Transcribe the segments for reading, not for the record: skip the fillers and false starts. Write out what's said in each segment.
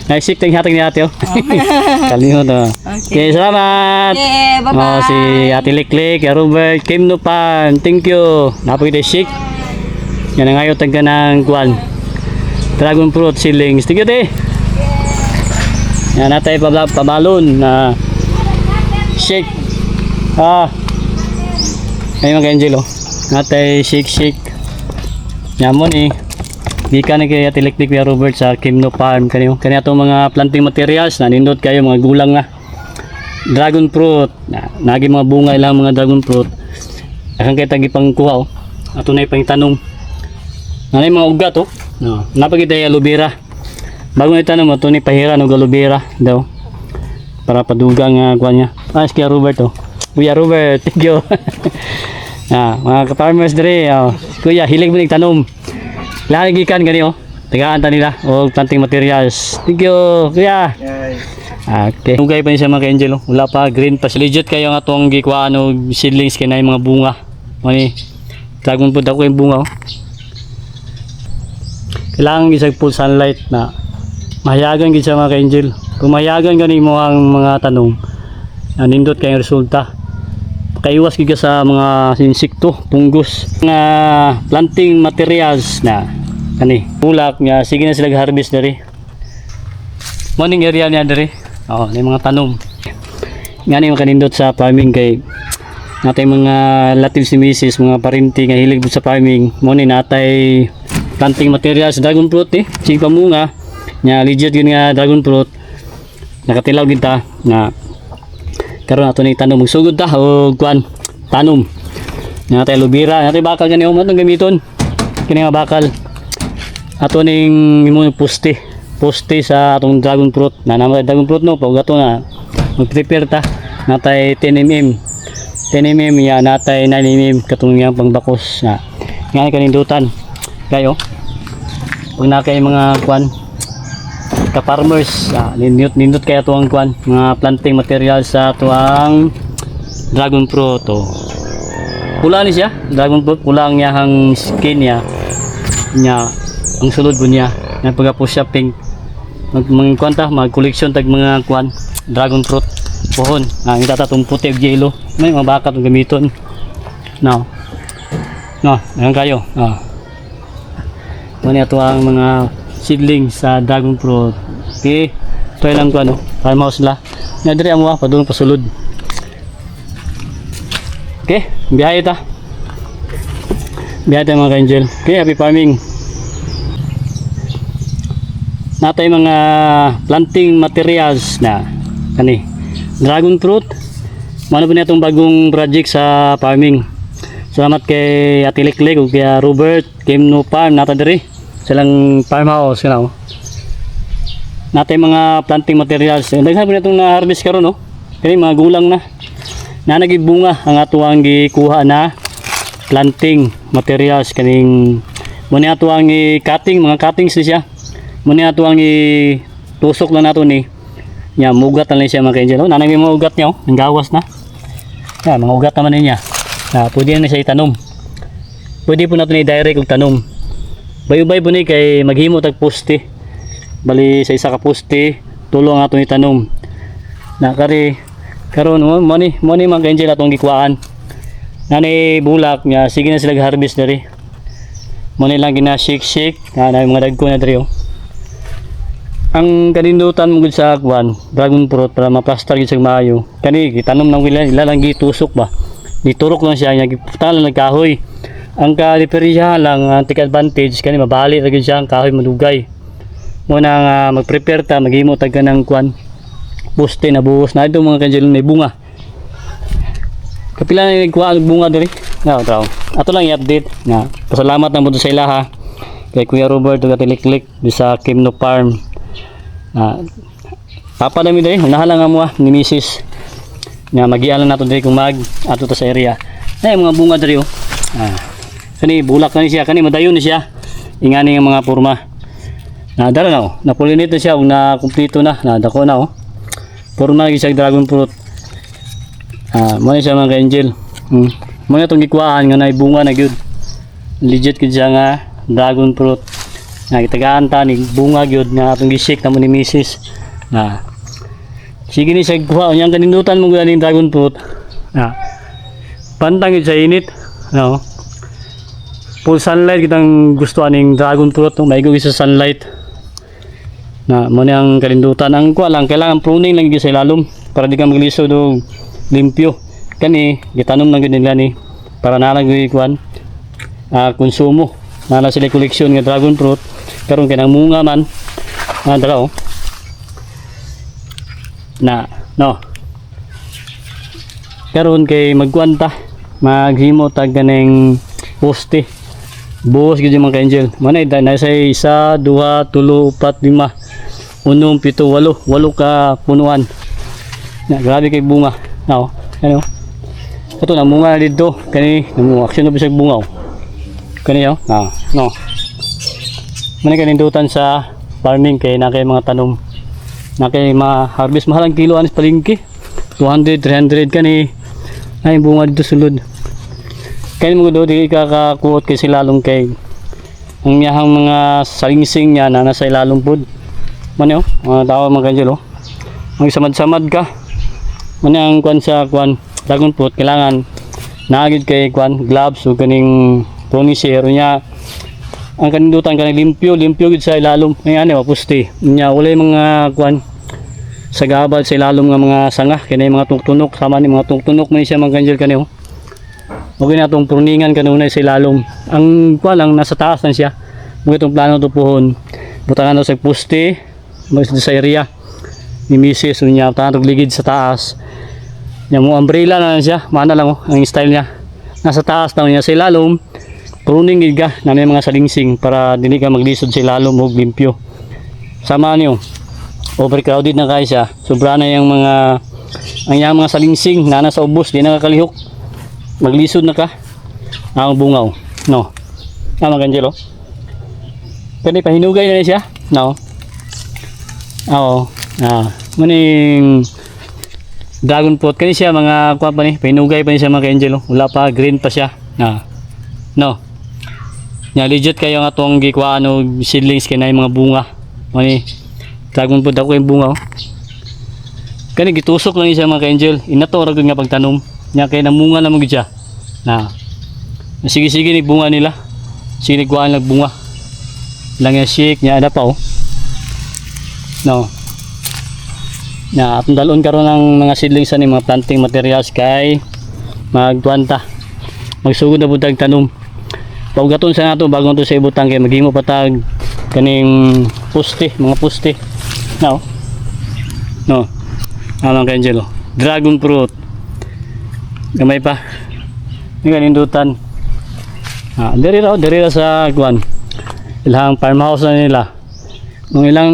Naisip tayong hatag ni ate oh. Kalimot oh. Okay, salamat. Okay, bye-bye. Oh, si Ate Liklik, Robert, Kim Nupan, thank you. Napakita shik. Yan ang ayaw tagka ng kuwan. Dragon fruit seedlings. Thank you, te. Yan natay pabalon na shake. Ayun mga angel oh. Natay shake. Yan mo ni. Di ka na kay Ate Liklik, Robert sa Kimno Farm kaniyo. Kani atong mga planting materials na nindot kayo mga gulang na. Dragon fruit. Nagi mga bunga ilang mga dragon fruit. Akan kay tagi pang kuha oh. Ato na ipang tanom. Nanay mga ugat oh. No, napakita yung aloe vera. Bago na itanong mo, ito ni pahira ng aloe vera daw. Para paduga nga kuha niya. Ayos kaya Robert oh. Kuya Robert, thank you. Mga ka-farmers dere, kuya, hilig mo nagtanom. Lagi gikan gani oh. Tagaan ta nila o planting materials. Thank you, kuya. Okay. Dugay pa niya mga ka-angel oh. Wala pa, green pa. Legit kayo nga itong gikuhaan o seedlings kaya na yung mga bunga. Mani, dragon fruit ako yung bunga oh. Kailangan gisag full sunlight na mahayagan gid sa mga ka-angel. Kung mahayagan gani mo ang mga tanong, nindot kayong resulta. Kaiwas gid sa mga insekto, punggos. Mga planting materials na kani bulak nga sige na sila harvest diri. Morning area niya diri. Oh, ni mga tanom. Ngani mga kanindot sa farming kay natay mga lativ si Mrs. mga parinti nga hilig sa farming. Mo ni natay planting materials dragon fruit eh. Sige pamunga nya legit yun nga dragon fruit. Nakatilaw gid ta nga karon ato ni tanom magsugod ta og kuan tanom. Natay aloe vera, natay bakal gani mo tong gamiton. Kini nga bakal ato ning imo poste sa atong dragon fruit na naman dragon fruit no pag ato na mag-prepare ta natay 10 mm ya natay 9 mm katong yang pangbakos na ngani kanindutan kayo pag na kay mga kwan ka farmers nindot kay ato ang kwan mga planting materials sa ato ang dragon fruit oh. Pula ni siya dragon fruit pula ang yahang skin niya ang sulod po niya yan pagkapos siya pink mag-collection tag mga kwan dragon fruit pohon ang itatong puti og yellow may mga baka itong gamiton no ayan kayo muna ito ang mga seedlings sa dragon fruit okay try lang ko farmhouse la nadiri ang mga padulong pasulod okay biyahe ta mga ka-angel okay happy farming. Natay mga planting materials na kani dragon fruit. Mano po na itong bagong project sa farming. Salamat kay Ate Liklik ug kay Robert, Kimno Farm nata diri. Silang farmhouse kana. Natay mga planting materials. Daghan po na itong na-harvest karon no. Kani mga gulang na. Na nagibunga ang ato ang gikuha na planting materials kaning mo ni ato ang cutting mga cuttings siya. Muna ato ang itusok lang nato ni nya mugat lang siya mga ka-angel. Nanay may mga ugat niya ang gawas na. Mga ugat naman niya. Pwede na siya itanom. Pwede po nato ni direct og tanom. Bayubay po ni kay maghimo tag poste. Bali sa isa ka poste tulong ato ni tanom. Karon mo ni mga ka-angel atong gikuhaan. Nanay bulak nya sige na sila harvest diri. Mo ni lang gina shake na mga dagko na diri oh. Ang kanindutan mo gud sa kwan dragon fruit para ma-plaster gid sa maayo kani gitanom nang ilalang gitusok ba giturok lang siya nya giputal lang kahoy ang ka-diferensya lang ang advantage kani mabali ra gid siya ang kahoy madugay mo na mag-prepare ta maghimo tag kanang kwan poste na buhos na ito mga ka-angel may bunga kapila na nagkuha ang bunga diri ato lang i-update na pasalamat na mo sa ilaha kay Kuya Robert ug Ate Liklik sa Kimno Farm. Papa namin dali, unahan nga mo ni Mrs. nga magialan nato diri kung ato ta sa area. Ay mga bunga diri oh. Kani bulak na siya, kani madayon ni siya. Ingani ang mga porma. Dara na oh, napulinit na siya ug na kumpleto na, dako na oh. Porma gyud siya dragon fruit. Mo ni siya mga ka-angel. Mo na tong gikuhaan nga nay bunga na gyud. Legit gyud siya nga dragon fruit. Na gitagaan ta ni bunga gyud nga atong gisik namo ni Mrs. Na sige ni sa kuha unyang kanindutan mo gyud ning dragon fruit. Na pantang gyud sa init, no. Full sunlight kitang gusto aning dragon fruit, no? Maigo gyud sa sunlight. Na mo ni ang kanindutan ang kuha lang kailangan pruning lang gyud sa ilalom para di ka maglisod og limpyo. Kani gitanom na gyud nila ni para nalagay kuan konsumo. Nala sila koleksyon nga dragon fruit karon kanang munga man dala na no karon kay magkuanta maghimo tag ganing poste buhos gyud yung mga angel manay na sa 1 2 3 4 5 6 7 8 8 ka punuan na grabe kay bunga no ano ito na munga dito kani namo aksyon na bisag bunga kani yo no man kanindutan sa farming kay na kay mga tanom na kay ma-harvest mahal ang kilo anis palengke 200 300 kani ay bunga dito sulod kani mo do di kakakuot kay silalong kay ang miyahang mga salingsing niya na nasa ilalong pod man yo mga tao mga kanjelo ang samad-samad ka man ang kwan sa kwan dragon fruit kailangan naagid kay kwan gloves o kaning tonisero niya ang kanindutan kanang limpyo gid sa ilalom ay ano mapusti nya walay mga kwan sa gabal sa ilalom nga mga sanga kini mga tungtunok sama ni mga tungtunok man siya mga kanjel kaniyo okay na tong pruningan kanunay sa ilalom ang kwan lang nasa taas lang siya mo itong plano tupuhon butangan daw sa pusti sa area ni Mrs. Unya tanong ligid sa taas nya mo umbrella na lang siya mana lang ang style niya nasa taas daw niya sa ilalom pruning gid ka na may mga salingsing para dili ka maglisod sa ilalom og limpyo sama niyo overcrowded na kay siya sobra na yung mga ang yang mga salingsing na nasa ubos di nakakalihok maglisod na ka ang bungaw no mga kanjelo kani pahinugay na siya no oo maning dragon fruit kani siya mga kuha pa ni pahinugay pa ni siya mga kanjelo wala pa green pa siya no nya legit kayo nga tong gikuan og seedlings kay nay mga bunga ani dragon fruit ako yung bunga kani gitusok lang siya mga angel inato ra gud nga pagtanom nya kay namunga na mo gid siya na sige ni bunga nila sige kuan lang bunga lang ya shake nya ada pa no na atong dalon karon ng mga seedlings ani mga planting materials kay magtuanta magsugod na pud tag tanom paugaton sa nato bago to sa ibutang kay maghimo patag kaning poste mga poste no mga kanjelo dragon fruit gamay pa ni kanindutan diri ra sa kuan ilang farmhouse na nila ng ilang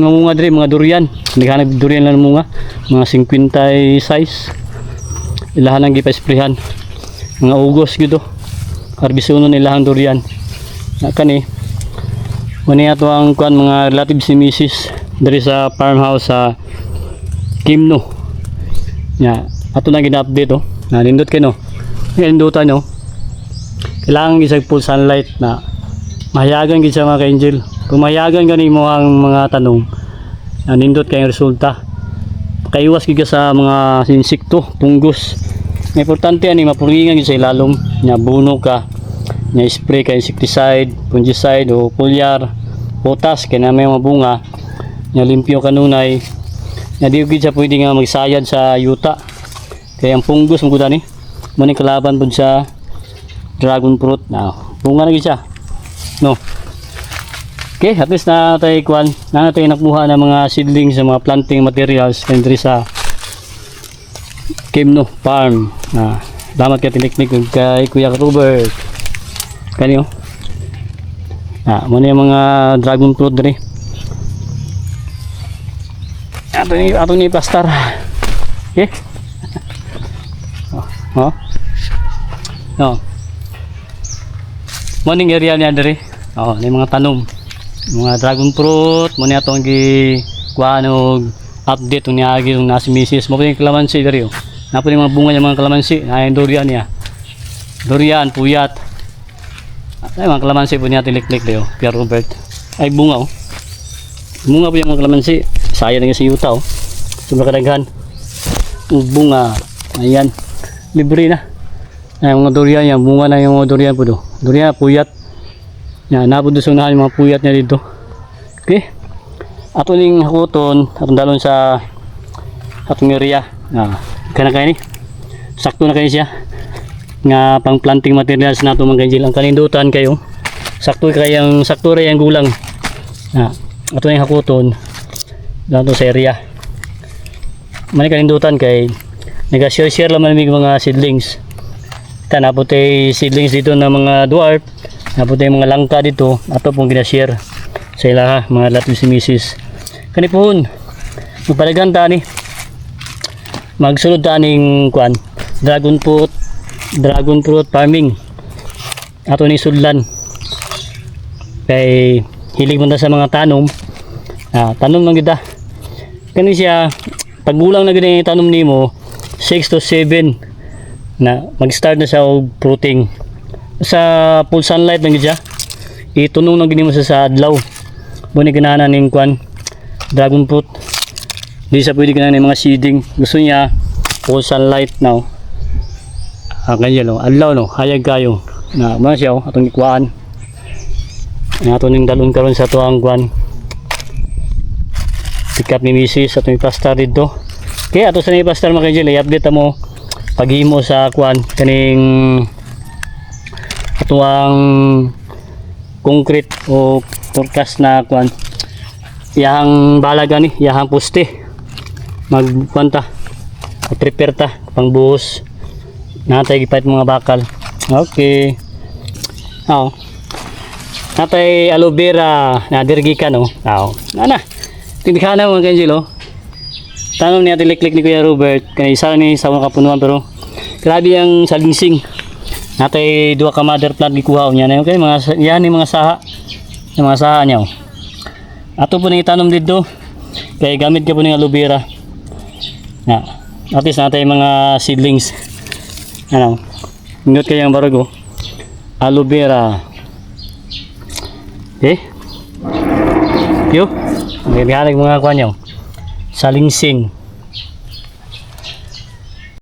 munga diri mga durian naghanap durian lang munga mga 50 size ilahan ang gipa-sprayhan mga ugos gito harbisono nila ang durian kani muni ato ang kuan mga relatives ni Mrs. dari sa farmhouse sa Kimno nya ato na gina-update nindot kay no nindutan no kailangan gisag full sunlight na mahayagan gid sa mga angel kung mahayagan gani mo ang mga tanong nindot kay resulta kaiwas gid ka sa mga insekto punggos may importante ani mapuringan sa ilalom nya buno ka nya spray ka insecticide fungicide o foliar potas kay na may mga bunga nya limpyo kanunay nya di gid siya pwede nga magsayad sa yuta kay ang punggos mo gud ani mo ni kalaban pud sa dragon fruit na bunga na gid siya no okay at least na tayo kwan na tayo nakuha ng mga seedlings sa mga planting materials kay sa Kimno Farm salamat kay tiniknik kay Kuya Robert kanyo muna yung mga dragon fruit diri ato ni pastar okay no morning area niya diri ni mga tanom mga dragon fruit muna atong gi kuan og update niya agi ng nasi Mrs. mo yung kalamansi diri napo yung mga bunga niya mga kalamansi ay durian niya durian puyat ay mga kalamansi po niya tiliklik dayo Kuya Robert Ay bunga oh. Bunga po yung mga kalamansi. Sayang na yung yuta oh. Sobrang kadaghan. Bunga. Ayan. Libre na. Ay mga durian yan. Bunga na yung mga durian po do. Durian, puyat. Yan, napudusunahan yung mga puyat niya dito. Okay. Ato ning hakuton, atong dalon sa atong area. Kana kay ni. Sakto na kayo siya. Nga pang planting materials nato mga kanjil. Ang kanindutan kayo. Sakto rin ang gulang. Ato ning hakuton dato sa area. Mani kanindutan kay nag-share lang may mga seedlings. Naputay seedlings dito ng mga dwarf. Naputay mga langka dito. Ato pong ginashare sa ilaha mga lahat si misis. Kani pohon. Magpalagan ta ni. Magsulod ta ning kuan. Dragon fruit farming. Ato ni sudlan. Kay hilig mo na sa mga tanom. Tanom lang kita. Kani siya paggulang na gani tanom nimo 6 to 7 na mag-start na siya og fruiting. Sa full sunlight lang siya. Itunong lang gani mo sa adlaw. Buni ganahan ning kuan dragon fruit. Di sa pwede ganahan ng mga seeding. Gusto niya full sunlight now. Kanya no, adlaw no, hayag kayo. Na mo siya atong ikuan. Ato ning dalon karon sa tuang kuan. Pick up ni misis atong ipastar dito. Kaya ato sa ni pastar mga kanjil, i-update mo paghimo sa kuan kaning atuang concrete o forecast na kuan. Iyang balaga ni, iyang poste. Magkuanta. Prepare ta pang buhos. Natay gipait mga bakal. Okay. Natay aloe vera na dirgi ka no. Ana. Tindika na mga kanjil oh. Tanong niya tiliklik ni Kuya Robert kay isa ni sa mga kapunuan pero grabe ang salingsing. Natay duha ka mother plant gikuha niya na okay mga yan ni mga saha. Yung mga saha niya oh. Ato po ni tanom dito kay gamit ka po ng aloe vera. At least natay mga seedlings. Ano? Ingot kayo ang barago. Aloe vera. Okay? Yo. May mga kuha niyo. Salingsing.